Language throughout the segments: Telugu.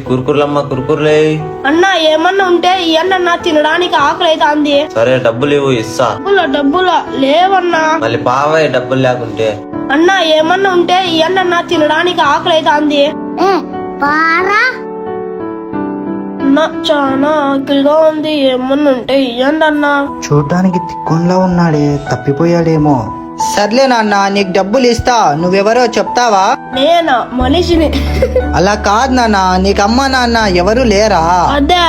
కుర్కుర్లమ్మ కుర్కుర్లే. అన్నా ఏమన్నా ఉంటే ఇయ్యన్నా, తినడానికి ఆకలి అవుతుంది. సరే డబ్బులు ఇవ్వు ఇస్తా. డబ్బులు లేవన్నా. మళ్ళీ పావే డబ్బులు లేకుంటే. అన్నా ఏమన్నా ఉంటే ఇయ్యన్నా, తినడానికి ఆకలి అవుతుంది. చాలా ఆకలిగా ఉంది, ఏమన్నా ఉంటే ఇయ్యండి అన్నా. చూడ్డానికి తిక్కుంలా ఉన్నాడే, తప్పిపోయాడేమో. సర్లే నాన్న, నీకు డబ్బులు ఇస్తా. నువ్వెవరో చెప్తావా? నేనా మనిషిని. అలా కాదు నాన్న, నీకు అమ్మ నాన్న ఎవరు లేరా? అదే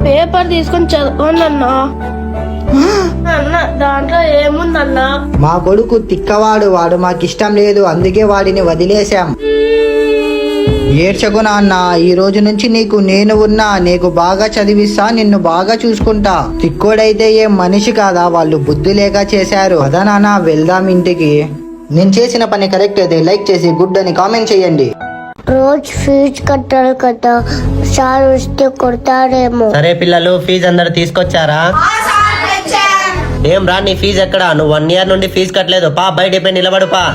పేపర్ తీసుకొని చదవండి అన్నా. అన్న దాంట్లో ఏముందన్నా? మా కొడుకు తిక్కవాడు, వాడు మాకిష్టం లేదు, అందుకే వాడిని వదిలేశాం. ఏడ్చకు నాన్న, ఈ రోజు నుంచి నీకు నేను ఉన్నా, నీకు బాగా చదివిస్తా, నిన్ను బాగా చూసుకుంటా. తిక్కోడైతే ఏం మనిషి కాదా, వాళ్ళు బుద్ధి లేక చేశారు. అదా నాన్న, వెళ్దాం ఇంటికి. నేను చేసిన పని కరెక్ట్ అయితే లైక్ చేసి గుడ్ అని కామెంట్ చేయండి. రోజు ఫీజు కట్టాలి కదా, సార్ వస్తే కొడతాడేమో. సరే పిల్లలు, ఫీజు అందరు తీసుకొచ్చారా? ఏం రా, నీ ఫీజు ఎక్కడ? నువ్వు 1 year నుండి ఫీజు కట్టలేదు. పా బయట నిలబడు పా.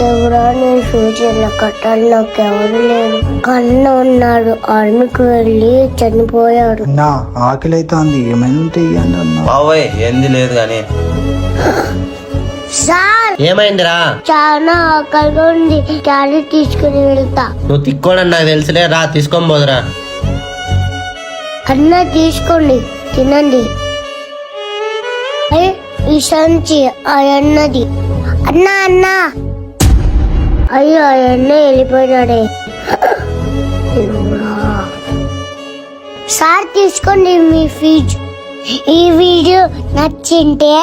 ఎవరా, నేను ఫ్యూచర్లో కట్టాలి, నాకు ఎవరు లేరు. కన్న ఉన్నాడు, ఆర్మీకి వెళ్ళి చనిపోయాడు. నా ఆకలి అవుతుంది, ఏమైనా ఉంటే ఇయ్యండి అన్న. పావయ్ ఏంది లేదు గాని. సార్ ఏమైందిరా? చాలా ఆకలిగా ఉంది, క్యారెట్ తీసుకుని వెళ్తా. నువ్వు తిక్కోడని నాకు తెలుసులే, రా తీసుకొని పోదురా. అన్న తీసుకోండి, తినండి. ఈ సంచి అన్నది. అన్న అన్న, అయ్యో అన్న వెళ్ళిపోయాడే. సార్ తీసుకోండి మీ ఫీజు. ఈ వీడియో నచ్చింటే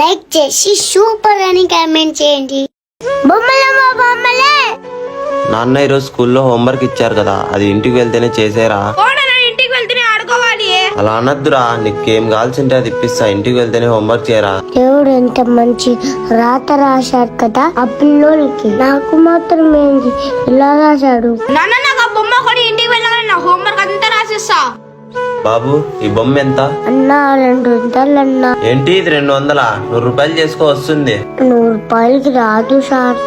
లైక్ చేసి సూపర్ అని కామెంట్ చేయండి. బొమ్మలే నాన్న ఈరోజు స్కూల్లో హోంవర్క్ ఇచ్చారు కదా, అది ఇంటికి వెళ్తేనే చేసేరా. ఇంటికి వెళ్తేనే ఆడుకోవాలి. అలా అనద్దురా, నీకేం కావాల్సింటే అది ఇప్పిస్తా. ఇంటికి వెళ్తేనే హోంవర్క్ చేయరా. దేవుడు ఎంత మంచి రాత రాశాడు కదా ఆ పిల్లోనికి, నాకు మాత్రం ఏంది ఇలా రాశాడు. నాన్న నాకు ఆ బొమ్మ కొని ఇంటికి వెళ్ళాలన్నా, హోంవర్క్ అంతా రాసిస్తా. బాబు ఈ బొమ్మ ఎంత? అన్నా 200 అన్నా. ఏంటి ఇది 200? 100 రూపాయలు చేసుకో వస్తుంది. 100 రూపాయలకి రాదు సార్.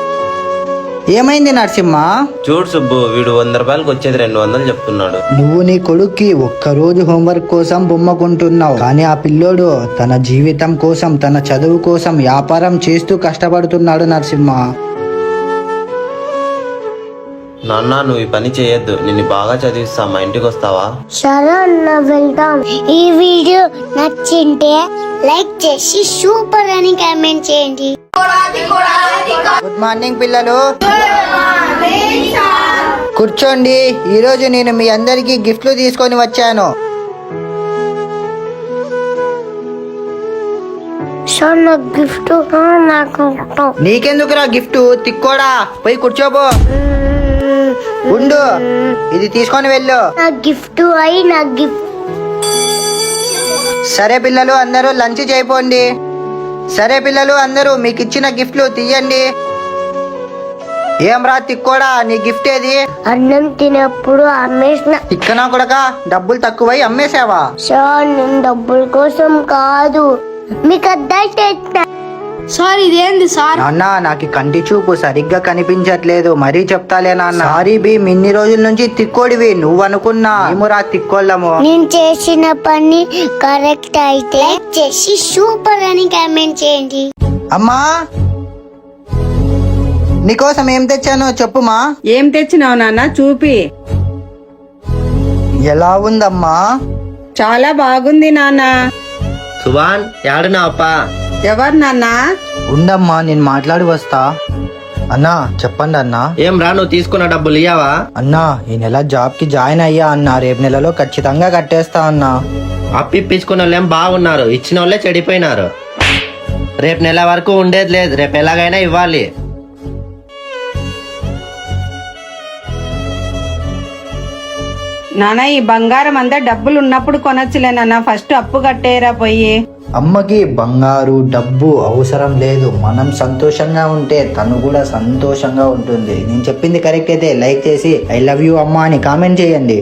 ఏమైంది నరసింహ? చూడు సుబ్బు, వీడు 100 రూపాయలకి వచ్చేది 200 చెప్తున్నాడు. నువ్వు నీ కొడుక్కి ఒక్కరోజు హోంవర్క్ కోసం బొమ్మ కొంటున్నావు, కానీ ఆ పిల్లోడు తన జీవితం కోసం, తన చదువు కోసం వ్యాపారం చేస్తూ కష్టపడుతున్నాడు నరసింహ. నాన్న నువ్వు ఈ పని చేయొద్దు, నిన్ను బాగా చదివిస్తా. మా ఇంటికి వస్తావా? సరే అన్న, వెళ్దాం. ఈ వీడియో నచ్చింటే లైక్ చేసి సూపర్ అని కామెంట్ చేయండి. గుడ్ మార్నింగ్ పిల్లలు, కూర్చోండి. ఈ రోజు నేను మీ అందరికి గిఫ్ట్లు తీసుకొని వచ్చాను. సార్ నాకు గిఫ్ట్. నాకు నీకెందుకురా గిఫ్ట్? తిక్కోడా, పోయి కూర్చోబో. ఉండు, ఇది తీసుకొని వెళ్ళు. నా గిఫ్ట్ అయి నా గిఫ్ట్. సరే పిల్లలు అందరూ లంచ్ చేయపోండి. సరే పిల్లలు అందరూ మీకు ఇచ్చిన గిఫ్ట్లు తీయండి. ఏం రా తిక్కోడా, నీ గిఫ్ట్ ఏది? అన్నం తినప్పుడు అమ్మేసిన. తిక్కనా కొడక, డబ్బులు తక్కువై అమ్మేశావా? సార్ నేను డబ్బుల కోసం కాదు, మీకు అర్థం చేసిన. సార్ ఇదేంది సార్? నాన్న నాకు కంటి చూపు సరిగ్గా కనిపించట్లేదు, మరీ చెప్తాలే నాన్న. సారీ భీమ్, ఇన్ని రోజుల నుంచి తిక్కోడివి నువ్వు అనుకున్నా, ఏమురా తిక్కోళ్ళము. నేను చేసిన పని కరెక్ట్ అయితే లైక్ చేసి సూపర్ అని కామెంట్ చేయండి. అమ్మా, నీకోసం ఏం తెచ్చానో చెప్పుమా. ఏం తెచ్చినావు నాన్న, చూపి. ఎలా ఉందమ్మా? చాలా బాగుంది నాన్న. సుభాన్ యాడున్నావప్పా? ఎవరు నాన్న? ఉండమ్మా, నేను మాట్లాడి వస్తా. అన్నా చెప్పండి అన్నా. ఏం రా, నువ్వు తీసుకున్న డబ్బులు ఇయ్యావా? అన్నా ఈ నెల జాబ్ కి జాయిన్ అయ్యా అన్నా, రేపు నెలలో ఖచ్చితంగా కట్టేస్తా అన్నా. అప్పిప్పించుకున్న వాళ్ళేం బాగున్నారు, ఇచ్చిన వాళ్ళే చెడిపోయినారు. రేపు నెల వరకు ఉండేది లేదు, రేపు ఎలాగైనా ఇవ్వాలి. నాన్న ఈ బంగారం అంతా డబ్బులు ఉన్నప్పుడు కొనొచ్చులే నాన్న, ఫస్ట్ అప్పు కట్టేరా పోయి. అమ్మకి బంగారు డబ్బు అవసరం లేదు, మనం సంతోషంగా ఉంటే తను కూడా సంతోషంగా ఉంటుంది. నేను చెప్పింది కరెక్ట్ అయితే లైక్ చేసి ఐ లవ్ యూ అమ్మా అని కామెంట్ చేయండి.